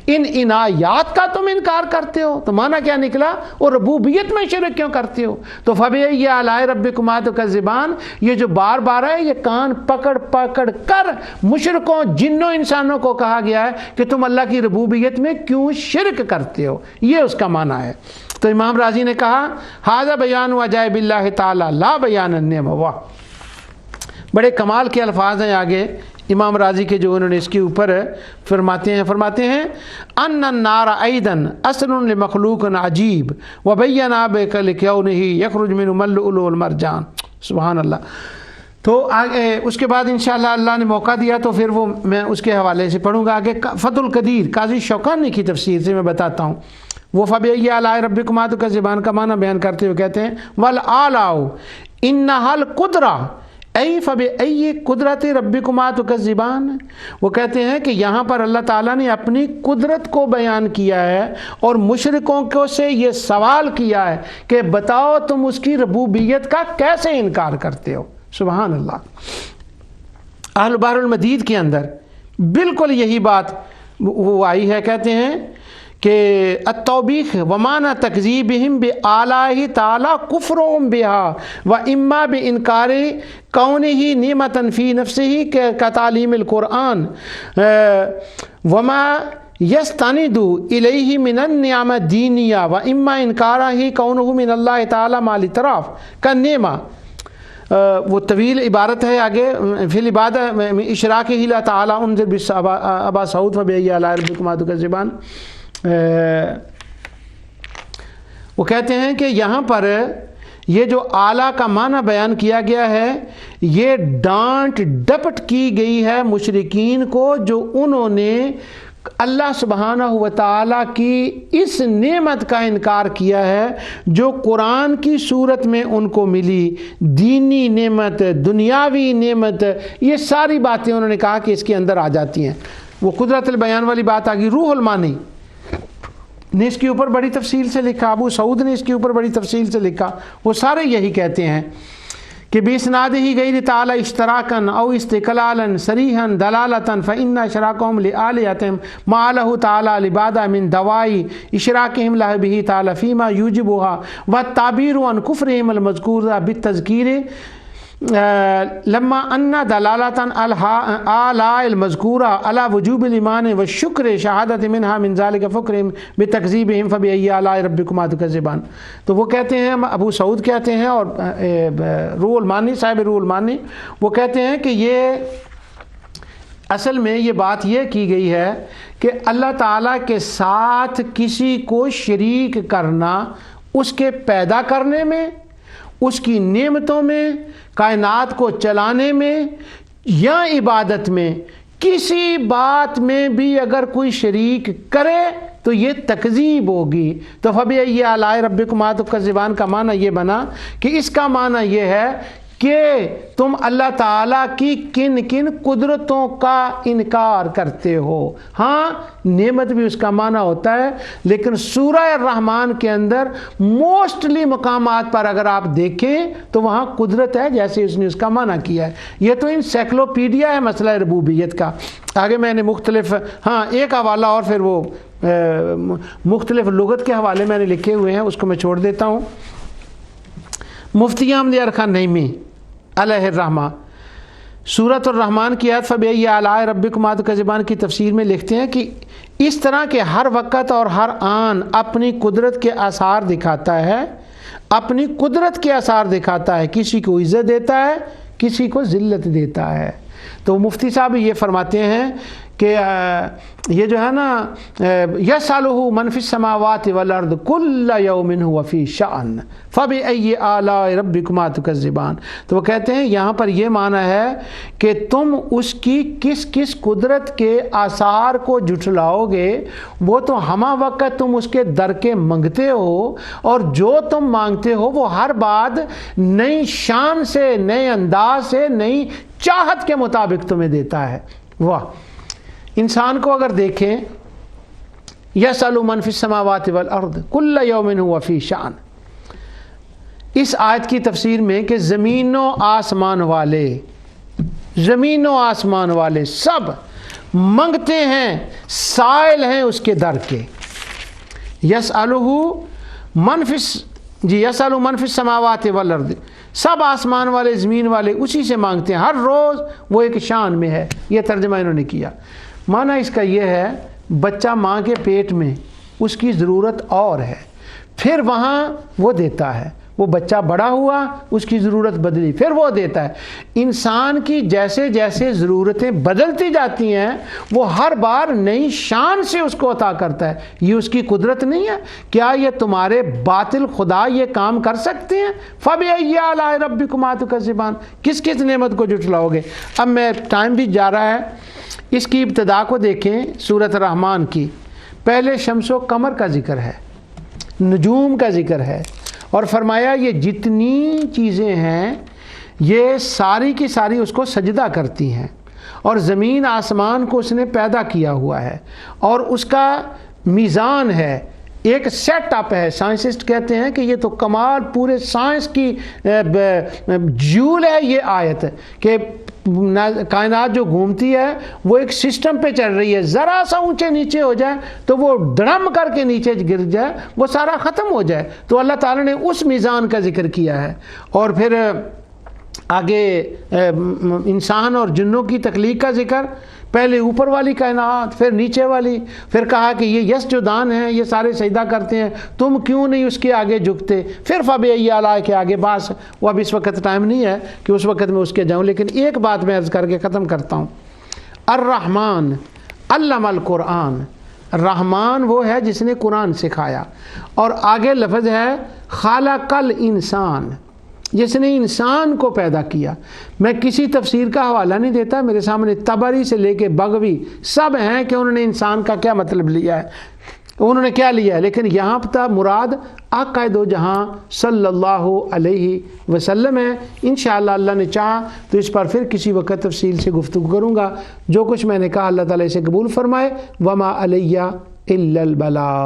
S1: ان عنایات کا تم انکار کرتے ہو. تو معنی کیا نکلا؟ اور ربوبیت میں شرک کیوں کرتے ہو؟ تو فَبِأَيِّ آلَاءِ رَبِّكُمَا تُكَذِّبَانِ، یہ جو بار بار ہے یہ کان پکڑ پکڑ کر مشرکوں، جنوں، انسانوں کو کہا گیا ہے کہ تم اللہ کی ربوبیت میں کیوں شرک کرتے ہو. یہ اس کا معنی ہے. تو امام راضی نے کہا ھذا بیان عجائب اللہ تعالی لا بیان النعم. واہ، بڑے کمال کے الفاظ ہیں آگے امام راضی کے جو انہوں نے اس کے اوپر فرماتے ہیں ان النار ایضا اصل لمخلوق عجیب وبینا بکونه یخرج من اللؤلؤ والمرجان. سبحان اللہ. تو آگے اس کے بعد انشاءاللہ اللہ نے موقع دیا تو پھر وہ میں اس کے حوالے سے پڑھوں گا. آگے فتح القدیر قاضی شوکانی کی تفسیر سے میں بتاتا ہوں. وہ فَبِأَيِّ آلَاءِ رَبِّكُمَا تُكَذِّبَانِ کا معنی بیان کرتے ہوئے کہتے ہیں وَالْآلَاءُ إِنَّهَا الْقُدْرَةُ ای فَبِأَيِّ قُدْرَةِ رَبِّكُمَا تُكَذِّبَانِ. وہ کہتے ہیں کہ یہاں پر اللہ تعالیٰ نے اپنی قدرت کو بیان کیا ہے اور مشرکوں کو سے یہ سوال کیا ہے کہ بتاؤ تم اس کی ربوبیت کا کیسے انکار کرتے ہو. سبحان اللہ. اہل بحر المدید کے اندر بالکل یہی بات وہ آئی ہے. کہتے ہیں کہ التوبیخ ومعنی تکذیبہم بآلائہ تعالی کفرہم بہا واما بانکار کونہ نعمتا فی نفسہ کتعلیم القرآن وما یستند الیہ من النعم الدینیہ واما انکارہ کونہ من اللہ تعالی مع الاعتراف کالنعمہ. وہ طویل عبارت ہے آگے. فی العبادہ اشراکہ اللہ تعالی انذر ابا سعود فبأي آلاء ربکما تکذبان. وہ کہتے ہیں کہ یہاں پر یہ جو اعلیٰ کا معنی بیان کیا گیا ہے یہ ڈانٹ ڈپٹ کی گئی ہے مشرکین کو جو انہوں نے اللہ سبحانہ و تعالیٰ کی اس نعمت کا انکار کیا ہے جو قرآن کی صورت میں ان کو ملی. دینی نعمت، دنیاوی نعمت، یہ ساری باتیں انہوں نے کہا کہ اس کے اندر آ جاتی ہیں. وہ قدرت البیان والی بات آ گئی. روح المانی نے اس کے اوپر بڑی تفصیل سے لکھا، ابو سعود نے اس کے اوپر بڑی تفصیل سے لکھا. وہ سارے یہی کہتے ہیں کہ بِإِسْنَادِهِ غَيْرِ تَعَالَى اشْتِرَاكًا أَوْ اسْتِقْلَالًا صَرِيحًا دَلَالَةً فَإِنَّ إِشْرَاكَهُمْ لِآلِهَتِهِمْ مَعَ اللَّهِ تَعَالَى لِبَادَ مِنْ دَوَاءِ إِشْرَاكِهِمْ لَهُ بِهِ تَعَالَى فِيمَا يُوجِبُهَا وَالتَّعْبِيرُ عَنْ كُفْرِهِمْ الْمَذْكُورِ بِالتَّذْكِيرِ لما ان دلالة آلاء المذکورہ على وجوب الایمان والشکر شہادت منها من ذلك فکرهم بتکذیبهم فبأي آلاء ربکما تکذبان. تو وہ کہتے ہیں، ابو سعود کہتے ہیں اور روح المانی، صاحب روح المانی، وہ کہتے ہیں کہ یہ اصل میں یہ بات یہ کی گئی ہے کہ اللہ تعالیٰ کے ساتھ کسی کو شریک کرنا اس کے پیدا کرنے میں، اس کی نعمتوں میں، کائنات کو چلانے میں یا عبادت میں، کسی بات میں بھی اگر کوئی شریک کرے تو یہ تکذیب ہوگی. تو فَبِأَيِّ آلَاءِ رَبِّكُمَا تُكَذِّبَانِ کا معنی یہ بنا کہ اس کا معنی یہ ہے کہ تم اللہ تعالیٰ کی کن کن قدرتوں کا انکار کرتے ہو. ہاں نعمت بھی اس کا معنی ہوتا ہے، لیکن سورہ الرحمن کے اندر موسٹلی مقامات پر اگر آپ دیکھیں تو وہاں قدرت ہے جیسے اس نے اس کا معنی کیا ہے. یہ تو انسائکلوپیڈیا ہے مسئلہ ربوبیت کا. آگے میں نے مختلف ایک حوالہ اور پھر وہ مختلف لغت کے حوالے میں نے لکھے ہوئے ہیں، اس کو میں چھوڑ دیتا ہوں. مفتی احمد یار خان نعیمی علیہ الرحمہ سورۃ الرحمن کی آیت فَبِأَيِّ آلَاءِ رَبِّكُمَا تُكَذِّبَانِ کی تفسیر میں لکھتے ہیں کہ اس طرح کے ہر وقت اور ہر آن اپنی قدرت کے آثار دکھاتا ہے، اپنی قدرت کے آثار دکھاتا ہے. کسی کو عزت دیتا ہے، کسی کو ذلت دیتا ہے. تو مفتی صاحب یہ فرماتے ہیں کہ یہ جو ہے نا یسألہ من فی السماوات والارض کل یوم هو فی شأن فبأی آلاء ربکما تکذبان. تو وہ کہتے ہیں یہاں پر یہ معنی ہے کہ تم اس کی کس کس قدرت کے آثار کو جھٹلاؤ گے، وہ تو ہمہ وقت تم اس کے در کے منگتے ہو، اور جو تم مانگتے ہو وہ ہر بات نئی شان سے، نئے انداز سے، نئی چاہت کے مطابق تمہیں دیتا ہے. واہ! انسان کو اگر دیکھیں، یسأل من فی السماوات والارض کل یوم هو فی شأن، اس آیت کی تفسیر میں کہ زمین و آسمان والے سب منگتے ہیں، سائل ہیں اس کے در کے. یسألہ من فی السماوات والارض، سب آسمان والے زمین والے اسی سے مانگتے ہیں، ہر روز وہ ایک شان میں ہے. یہ ترجمہ انہوں نے کیا. معنی اس کا یہ ہے بچہ ماں کے پیٹ میں، اس کی ضرورت اور ہے، پھر وہاں وہ دیتا ہے. وہ بچہ بڑا ہوا، اس کی ضرورت بدلی، پھر وہ دیتا ہے. انسان کی جیسے جیسے ضرورتیں بدلتی جاتی ہیں وہ ہر بار نئی شان سے اس کو عطا کرتا ہے. یہ اس کی قدرت نہیں ہے؟ کیا یہ تمہارے باطل خدا یہ کام کر سکتے ہیں؟ فَبِأَيِّ آلَاءِ رَبِّكُمَا تُكَذِّبَانِ، کس کس نعمت کو جھٹلاؤ گے؟ اب میں ٹائم بھی جا رہا ہے، اس کی ابتدا کو دیکھیں سورۃ الرحمن کی. پہلے شمس و قمر کا ذکر ہے، نجوم کا ذکر ہے، اور فرمایا یہ جتنی چیزیں ہیں یہ ساری کی ساری اس کو سجدہ کرتی ہیں، اور زمین آسمان کو اس نے پیدا کیا ہوا ہے، اور اس کا میزان ہے، ایک سیٹ اپ ہے. سائنسسٹ کہتے ہیں کہ یہ تو کمال پورے سائنس کی جیول ہے یہ آیت، کہ کائنات جو گھومتی ہے وہ ایک سسٹم پہ چل رہی ہے. ذرا سا اونچے نیچے ہو جائے تو وہ دڑم کر کے نیچے گر جائے، وہ سارا ختم ہو جائے. تو اللہ تعالیٰ نے اس میزان کا ذکر کیا ہے. اور پھر آگے انسان اور جنوں کی تخلیق کا ذکر، پہلے اوپر والی کائنات، پھر نیچے والی، پھر کہا کہ یہ یسجدان ہیں، یہ سارے سجدہ کرتے ہیں، تم کیوں نہیں اس کے آگے جھکتے. پھر فَبِأَيِّ آلَاءِ کے آگے باس. وہ اب اس وقت ٹائم نہیں ہے کہ اس وقت میں اس کے جاؤں، لیکن ایک بات میں عرض کر کے ختم کرتا ہوں. الرحمن علم القرآن، رحمان وہ ہے جس نے قرآن سکھایا. اور آگے لفظ ہے خالق الانسان، جس نے انسان کو پیدا کیا. میں کسی تفسیر کا حوالہ نہیں دیتا، میرے سامنے طبری سے لے کے بغوی سب ہیں کہ انہوں نے انسان کا کیا مطلب لیا ہے، انہوں نے کیا لیا ہے. لیکن یہاں پر مراد آقا دو جہاں صلی اللہ علیہ وسلم ہے. انشاءاللہ اللہ نے چاہا تو اس پر پھر کسی وقت تفصیل سے گفتگو کروں گا. جو کچھ میں نے کہا اللہ تعالیٰ اسے قبول فرمائے. وما علیہ الا البلاغ.